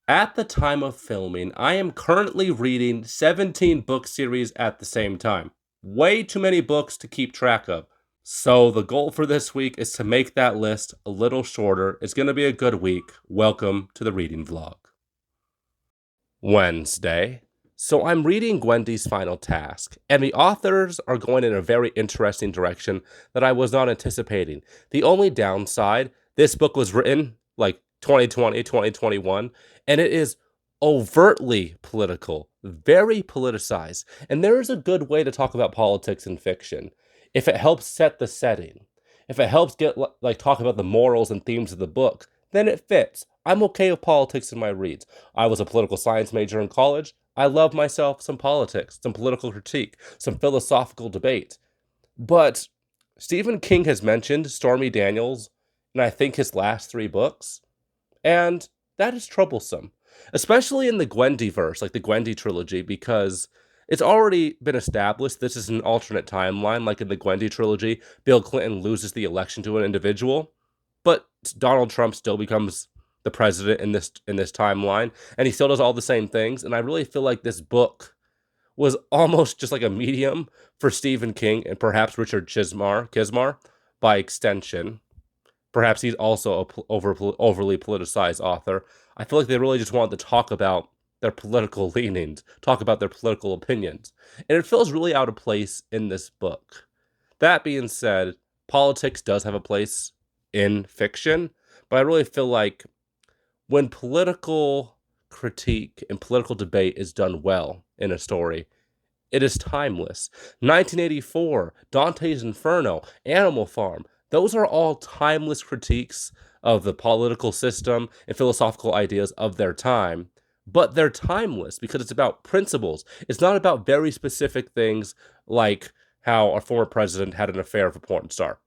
At the time of filming, I am currently reading 17 book series at the same time. Way too many books to keep track of. So, the goal for this week is to make that list a little shorter. It's going to be a good week. Welcome to the reading vlog. Wednesday. So, I'm reading Gwendy's Final Task, and the authors are going in a very interesting direction that I was not anticipating. The only downside, this book was written like 2020, 2021, and it is overtly political, very politicized. And there is a good way to talk about politics in fiction if it helps set the setting. If it helps get like talk about the morals and themes of the book, then it fits. I'm okay with politics in my reads. I was a political science major in college. I love myself some politics, some political critique, some philosophical debate. But Stephen King has mentioned Stormy Daniels in I think his last three books, and that is troublesome, especially in the Gwendyverse, like the Gwendy trilogy, because it's already been established this is an alternate timeline. Like in the Gwendy trilogy, Bill Clinton loses the election to an individual, but Donald Trump still becomes the president in this timeline, and he still does all the same things. And I really feel like this book was almost just like a medium for Stephen King and perhaps Richard Kismar by extension. Perhaps he's also a overly politicized author. I feel like they really just wanted to talk about their political leanings, talk about their political opinions. And it feels really out of place in this book. That being said, politics does have a place in fiction, but I really feel like when political critique and political debate is done well in a story, it is timeless. 1984, Dante's Inferno, Animal Farm, those are all timeless critiques of the political system and philosophical ideas of their time. But they're timeless because it's about principles. It's not about very specific things like how a former president had an affair with a porn star.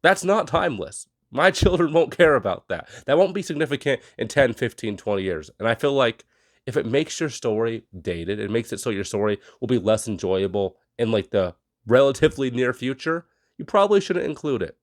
That's not timeless. My children won't care about that. That won't be significant in 10, 15, 20 years. And I feel like if it makes your story dated, it makes it so your story will be less enjoyable in like the relatively near future, you probably shouldn't include it.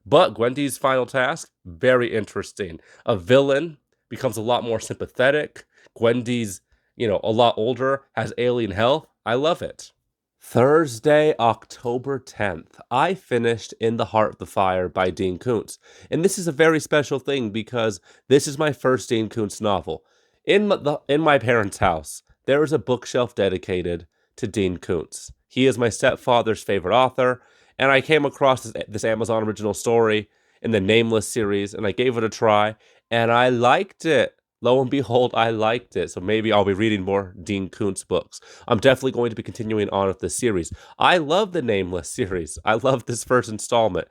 But Gwendy's Final Task, very interesting. A villain becomes a lot more sympathetic. Gwendy's, a lot older, has alien health. I love it. Thursday, October 10th, I finished In the Heart of the Fire by Dean Koontz. And this is a very special thing because this is my first Dean Koontz novel. In my parents' house, there is a bookshelf dedicated to Dean Koontz. He is my stepfather's favorite author, and I came across this Amazon original story in the Nameless series, and I gave it a try, and I liked it. Lo and behold, I liked it. So maybe I'll be reading more Dean Koontz books. I'm definitely going to be continuing on with this series. I love the Nameless series. I love this first installment.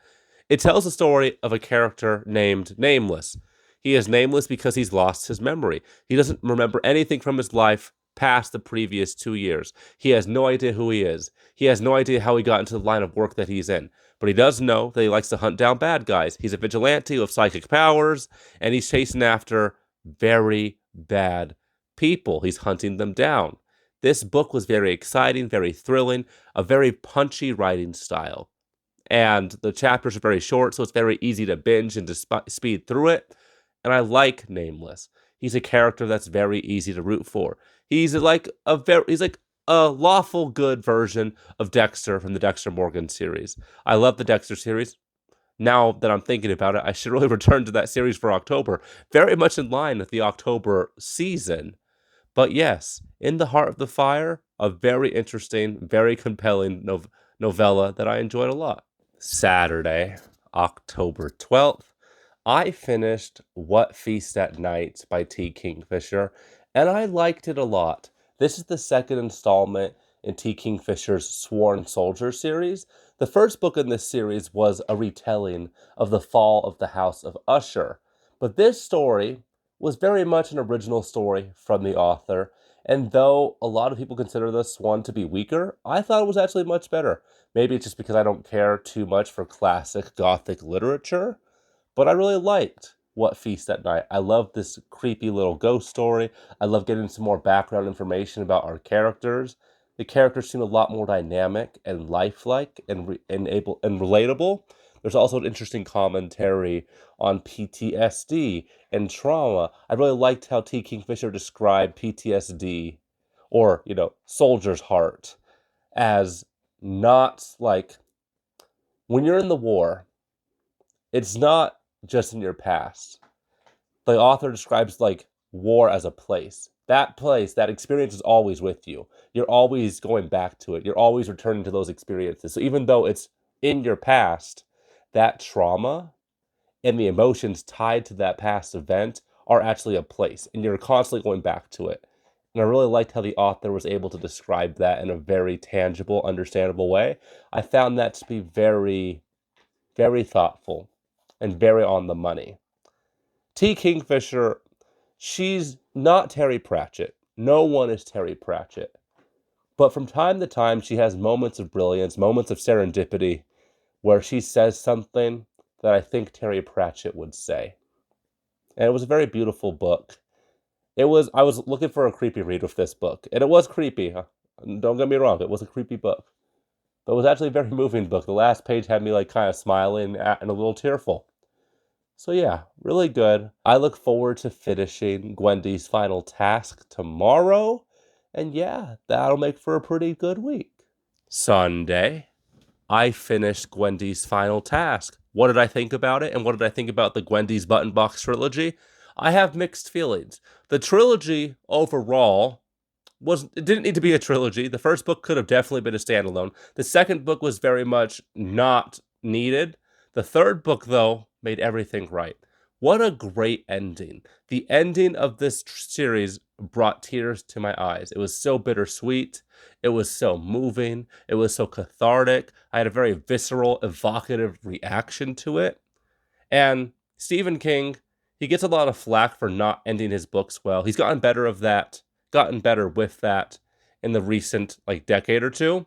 It tells the story of a character named Nameless. He is nameless because he's lost his memory. He doesn't remember anything from his life past the previous 2 years. He has no idea who he is. He has no idea how he got into the line of work that he's in. But he does know that he likes to hunt down bad guys. He's a vigilante with psychic powers, and he's chasing after very bad people. He's hunting them down. This book was very exciting, very thrilling, a very punchy writing style. And the chapters are very short, so it's very easy to binge and to speed through it. And I like Nameless. He's a character that's very easy to root for. He's like a lawful good version of Dexter from the Dexter Morgan series. I love the Dexter series. Now that I'm thinking about it, I should really return to that series for October. Very much in line with the October season. But yes, In the Heart of the Fire, a very interesting, very compelling novella that I enjoyed a lot. Saturday, October 12th, I finished What Feast at Night by T. Kingfisher, and I liked it a lot. This is the second installment in T. Kingfisher's Sworn Soldier series. The first book in this series was a retelling of the fall of the House of Usher, but this story was very much an original story from the author, and though a lot of people consider this one to be weaker, I thought it was actually much better. Maybe it's just because I don't care too much for classic Gothic literature, but I really liked What Feast at Night. I love this creepy little ghost story. I love getting some more background information about our characters. The characters seem a lot more dynamic and lifelike and relatable There's also an interesting commentary on PTSD and trauma. I really liked how T. Kingfisher described PTSD, or, soldier's heart, as not like when you're in the war, it's not just in your past. The author describes like war as a place. That place, that experience is always with you. You're always going back to it. You're always returning to those experiences. So even though it's in your past, that trauma and the emotions tied to that past event are actually a place, and you're constantly going back to it. And I really liked how the author was able to describe that in a very tangible, understandable way. I found that to be very, very thoughtful and very on the money. T. Kingfisher, she's not Terry Pratchett. No one is Terry Pratchett. But from time to time, she has moments of brilliance, moments of serendipity, where she says something that I think Terry Pratchett would say. And it was a very beautiful book. I was looking for a creepy read with this book, and it was creepy. Don't get me wrong, it was a creepy book. But it was actually a very moving book. The last page had me kind of smiling and a little tearful. So yeah, really good. I look forward to finishing Gwendy's final task tomorrow. And yeah, that'll make for a pretty good week. Sunday, I finished Gwendy's final task. What did I think about it? And what did I think about the Gwendy's Button Box trilogy? I have mixed feelings. The trilogy overall it didn't need to be a trilogy. The first book could have definitely been a standalone. The second book was very much not needed. The third book, though, made everything right. What a great ending. The ending of this series brought tears to my eyes. It was so bittersweet. It was so moving. It was so cathartic. I had a very visceral, evocative reaction to it. And Stephen King, he gets a lot of flack for not ending his books well. He's gotten better with that in the recent decade or two.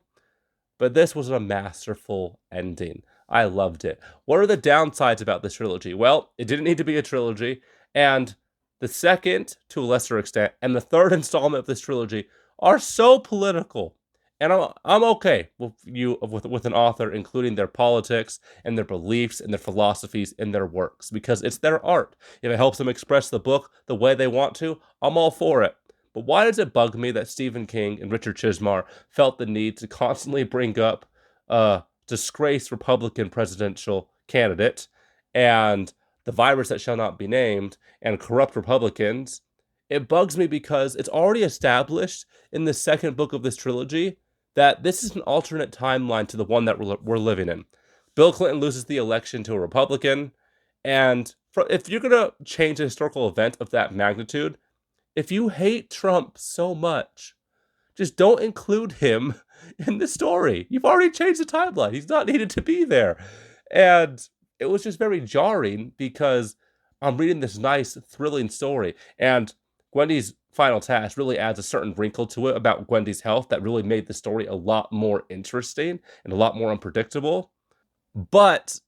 But this was a masterful ending. I loved it. What are the downsides about this trilogy? Well, it didn't need to be a trilogy, and the second, to a lesser extent, and the third installment of this trilogy are so political. And I'm okay with an author including their politics and their beliefs and their philosophies in their works, because it's their art. If it helps them express the book the way they want to, I'm all for it. But why does it bug me that Stephen King and Richard Chizmar felt the need to constantly bring up disgraced Republican presidential candidate and the virus that shall not be named and corrupt Republicans? It bugs me because it's already established in the second book of this trilogy that this is an alternate timeline to the one that we're living in. Bill Clinton loses the election to a Republican, and if you're going to change a historical event of that magnitude, if you hate Trump so much, just don't include him in the story. You've already changed the timeline. He's not needed to be there. And it was just very jarring because I'm reading this nice, thrilling story, and Gwendy's final task really adds a certain wrinkle to it about Gwendy's health that really made the story a lot more interesting and a lot more unpredictable. But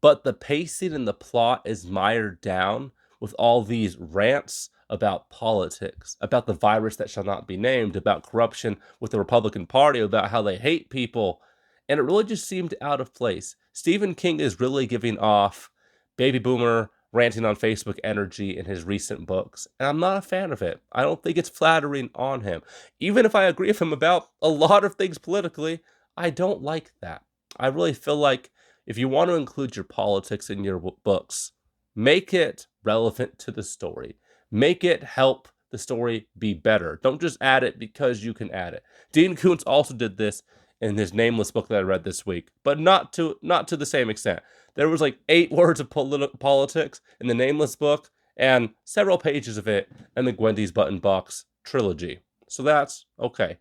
the pacing and the plot is mired down with all these rants about politics, about the virus that shall not be named, about corruption with the Republican Party, about how they hate people. And it really just seemed out of place. Stephen King is really giving off baby boomer ranting on Facebook energy in his recent books, and I'm not a fan of it. I don't think it's flattering on him. Even if I agree with him about a lot of things politically, I don't like that. I really feel like if you want to include your politics in your books, make it relevant to the story. Make it help the story be better. Don't just add it because you can add it. Dean Koontz also did this in his Nameless book that I read this week, but not to the same extent. There was 8 words of politics in the Nameless book and several pages of it in the Gwendy's Button Box trilogy. So that's okay.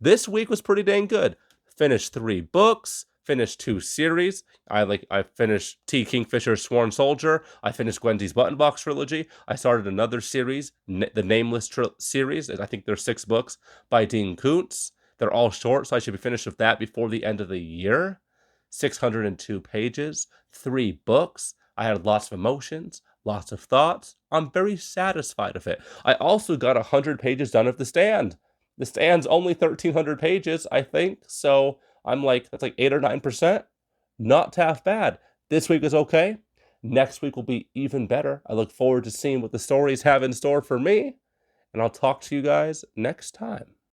This week was pretty dang good. Finished 3 books, finished 2 series. I finished T. Kingfisher's Sworn Soldier. I finished Gwendy's Button Box trilogy. I started another series, the Nameless series. I think there's 6 books by Dean Koontz. They're all short, so I should be finished with that before the end of the year. 602 pages, 3 books. I had lots of emotions, lots of thoughts. I'm very satisfied with it. I also got 100 pages done of The Stand. The Stand's only 1,300 pages, I think, so I'm that's 8 or 9%. Not half bad. This week was okay. Next week will be even better. I look forward to seeing what the stories have in store for me, and I'll talk to you guys next time.